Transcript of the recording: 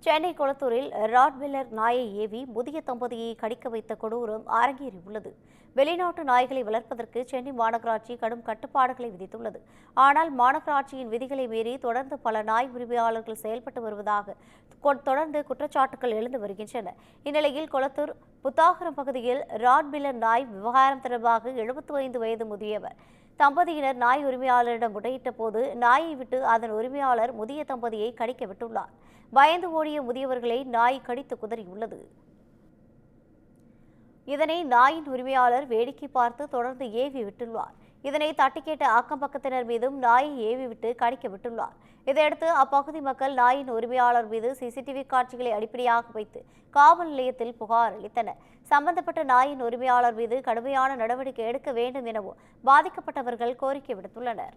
Chennai கொளத்தூரில் Rottweiler நாயை AV முதிய தம்பதியை கடிக்க வைத்த கொடூரம் அரங்கேறியுள்ளது. வெளிநாட்டு நாய்களை வளர்ப்பதற்கு சென்னை மாநகராட்சி கடும் கட்டுப்பாடுகளை விதித்துள்ளது. ஆனால் மாநகராட்சியின் விதிகளை மீறி தொடர்ந்து பல நாய் உரிமையாளர்கள் செயல்பட்டு வருவதாக தொடர்ந்து குற்றச்சாட்டுகள் எழுந்து வருகின்றன. இந்நிலையில் கொளத்தூர் புத்தாகரம் பகுதியில் ராட்வெல்லர் நாய் விவகாரம் தொடர்பாக 75 வயது முதியவர் தம்பதியினர் நாய் உரிமையாளரிடம் முறையிட்ட போது நாயை விட்டு அதன் உரிமையாளர் முதிய தம்பதியை கடிக்க விட்டுள்ளார். பயந்து ஓடிய முதியவர்களை நாய் கடித்து குதறியுள்ளது. இதனை நாயின் உரிமையாளர் வேடிக்கை பார்த்து தொடர்ந்து ஏவி விட்டுள்ளார். இதனை தட்டி கேட்ட அக்கம் பக்கத்தினர் மீதும் நாயை ஏவி விட்டு கடிக்க விட்டுள்ளார். இதையடுத்து அப்பகுதி மக்கள் நாயின் உரிமையாளர் மீது சிசிடிவி காட்சிகளை அடிப்படையாக வைத்து காவல் நிலையத்தில் புகார் அளித்தனர். சம்பந்தப்பட்ட நாயின் உரிமையாளர் மீது கடுமையான நடவடிக்கை எடுக்க வேண்டும் எனவும் பாதிக்கப்பட்டவர்கள் கோரிக்கை விடுத்துள்ளனர்.